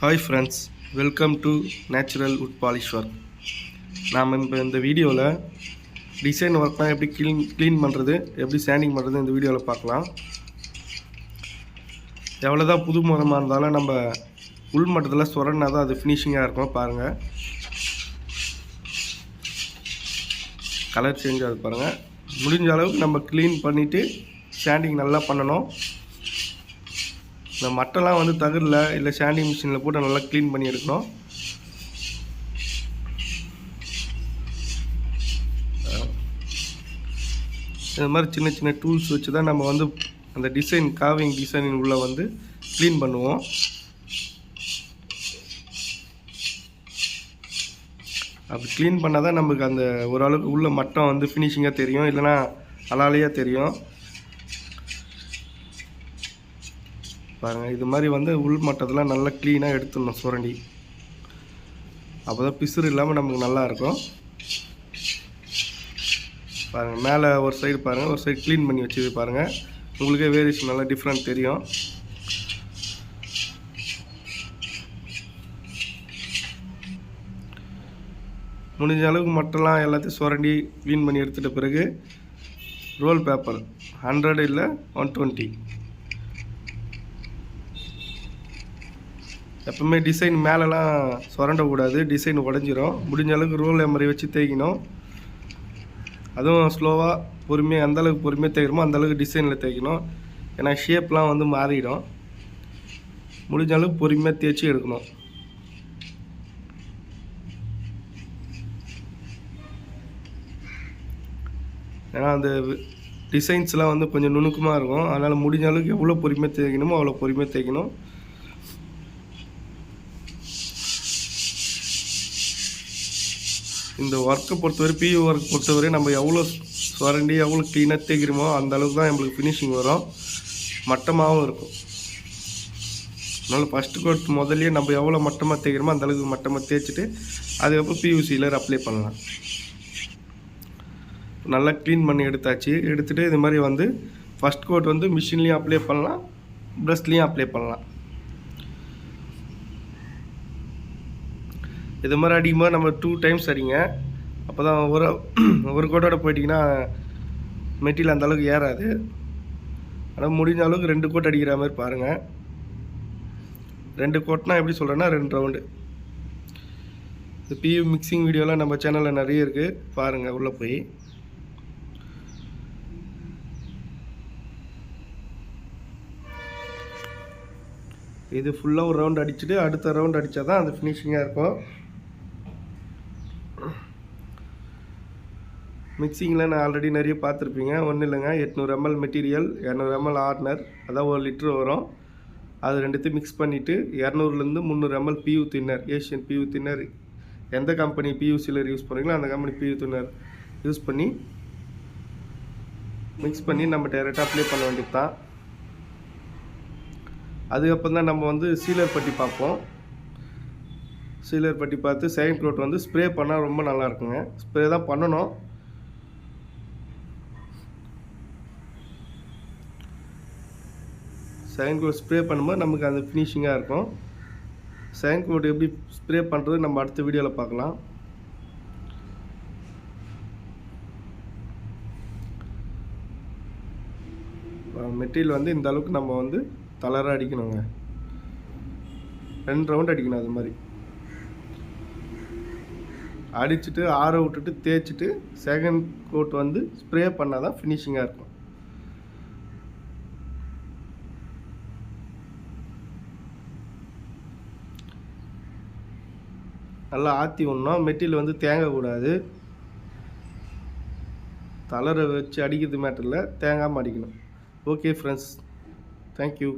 Hi friends, welcome to Natural Wood Polish Work. நாம் இப்போ இந்த வீடியோவில் டிசைன் ஒர்க்லாம் எப்படி க்ளீன் பண்ணுறது, எப்படி சாண்டிங் பண்ணுறது இந்த வீடியோவில் பார்க்கலாம். எவ்வளோதான் புது மரமாக இருந்தாலும் நம்ம உள் மட்டத்தில் சொரன்னா தான் அது ஃபினிஷிங்காக இருக்கும். பாருங்கள், கலர் சேஞ்ச் ஆகுது பாருங்கள். முடிஞ்ச அளவுக்கு நம்ம க்ளீன் பண்ணிவிட்டு சாண்டிங் நல்லா பண்ணணும். இந்த மட்டெல்லாம் வந்து தகரில் இல்லை சாண்டிங் மிஷினில் போட்டு நல்லா க்ளீன் பண்ணி எடுக்கணும். இந்த மாதிரி சின்ன சின்ன டூல்ஸ் வச்சு தான் நம்ம வந்து அந்த டிசைன் காவிங் டிசைனின் உள்ளே வந்து க்ளீன் பண்ணுவோம். அப்படி க்ளீன் பண்ணால் தான் நமக்கு அந்த ஓரளவுக்கு உள்ள மட்டம் வந்து ஃபினிஷிங்காக தெரியும், இல்லைனா அலாலையாக தெரியும். பாருங்கள், இது மாதிரி வந்து உள் மட்டத்தில் நல்லா க்ளீனாக எடுத்துடணும் சுரண்டி. அப்போ தான் பிசுறு இல்லாமல் நமக்கு நல்லாயிருக்கும். பாருங்கள், மேலே ஒரு சைடு பாருங்கள், ஒரு சைடு க்ளீன் பண்ணி வச்சுது பாருங்கள். உங்களுக்கே வேரியேஷன் நல்லா டிஃப்ரெண்ட் தெரியும். முடிஞ்ச அளவுக்கு மட்டெல்லாம் எல்லாத்தையும் சுரண்டி க்ளீன் பண்ணி எடுத்துகிட்ட பிறகு ரோல் பேப்பர் 100 இல்லை 120. எப்பவுமே டிசைன் மேலெலாம் சுரண்டக்கூடாது, டிசைன் உடஞ்சிரும். முடிஞ்ச அளவுக்கு ரோல் எம்மரி வச்சு தேய்க்கணும். அதுவும் ஸ்லோவாக பொறுமையாக அந்தளவுக்கு பொறுமையாக தேய்க்கிறோமோ அந்தளவுக்கு டிசைனில் தேய்க்கணும். ஏன்னா ஷேப்லாம் வந்து மாறிடும். முடிஞ்ச அளவுக்கு பொறுமையாக தேய்ச்சி எடுக்கணும். ஏன்னா அந்த டிசைன்ஸ்லாம் வந்து கொஞ்சம் நுணுக்கமாக இருக்கும். அதனால் முடிஞ்ச அளவுக்கு எவ்வளோ பொறுமையாக தேய்க்கணுமோ அவ்வளோ பொறுமையாக தேய்க்கணும். இந்த ஒர்க்கை பொறுத்தவரை, பியூ ஒர்க் பொறுத்தவரை நம்ம எவ்வளோ சுரண்டி எவ்வளோ க்ளீனாக தேய்க்கிறோமோ அந்த அளவுக்கு தான் நம்மளுக்கு ஃபினிஷிங் வரும், மட்டமாகவும் இருக்கும். அதனால் ஃபஸ்ட்டு கோட் முதல்லையே நம்ம எவ்வளோ மட்டமாக தேய்க்கிறோமோ அந்த அளவுக்கு மட்டமாக தேய்ச்சிட்டு அதுக்கப்புறம் பியூசியில் அப்ளை பண்ணலாம். நல்லா க்ளீன் பண்ணி எடுத்தாச்சு. எடுத்துகிட்டு இது மாதிரி வந்து ஃபஸ்ட் கோட் வந்து மிஷின்லேயும் அப்ளை பண்ணலாம், ப்ரஷ்லேயும் அப்ளை பண்ணலாம். இது மாதிரி அடிக்கும்போது நம்ம 2 டைம்ஸ் அடிங்க. அப்போ தான் ஒரு கோட்டோட போயிட்டிங்கன்னா மெட்டீரியல் அந்தளவுக்கு ஏறாது. ஆனால் முடிஞ்ச அளவுக்கு 2 கோட் அடிக்கிற மாதிரி பாருங்கள். 2 கோட்னா எப்படி சொல்கிறேன்னா 2 ரவுண்டு. இந்த பியூ மிக்சிங் வீடியோலாம் நம்ம சேனலில் நிறைய இருக்குது, பாருங்கள் உள்ளே போய். இது ஃபுல்லாக ஒரு ரவுண்ட் அடிச்சுட்டு அடுத்த ரவுண்ட் அடித்தா தான் அந்த ஃபினிஷிங்காக இருக்கும். மிக்சிங்கில் நான் ஆல்ரெடி நிறைய பார்த்துருப்பீங்க. ஒன்றும் இல்லைங்க, 800 ml மெட்டீரியல், 200 ml ஆர்னர், அதாவது 1 லிட்டர் வரும். அது ரெண்டுத்தையும் மிக்ஸ் பண்ணிவிட்டு 200லேருந்து 300 ml பியூ தின்னர், ஏஷியன் பியூ தின்னர், எந்த கம்பெனி பியூ சிலர் யூஸ் பண்ணுறீங்களோ அந்த கம்பெனி பியூ தின்னர் யூஸ் பண்ணி மிக்ஸ் பண்ணி நம்ம டைரெக்டாக அப்ளை பண்ண வேண்டியது தான். அதுக்கப்புறம் தான் நம்ம வந்து சீலர் பட்டி பார்ப்போம். சீலர் பட்டி பார்த்து செகண்ட் கோட் வந்து ஸ்ப்ரே பண்ணால் ரொம்ப நல்லாயிருக்குங்க. ஸ்ப்ரே தான் பண்ணணும். செகண்ட் கோட் ஸ்ப்ரே பண்ணும்போது நமக்கு அந்த ஃபினிஷிங்காக இருக்கும். செகண்ட் கோட் எப்படி ஸ்ப்ரே பண்ணுறது நம்ம அடுத்த வீடியோவில் பார்க்கலாம். மெட்டீரியல் வந்து இந்த அளவுக்கு நம்ம வந்து தளராக அடிக்கணுங்க. 2 ரவுண்ட் அடிக்கணும். அது மாதிரி அடிச்சுட்டு ஆற விட்டுட்டு தேய்ச்சிட்டு செகண்ட் கோட் வந்து ஸ்ப்ரே பண்ணால் தான் ஃபினிஷிங்காக இருக்கும். நல்லா ஆற்றி விடணும். மெட்டீரியல் வந்து தேங்கக்கூடாது. தளரை வச்சு அடிக்கிறது மேட்டரில் தேங்காமல் அடிக்கணும். Okay friends, thank you.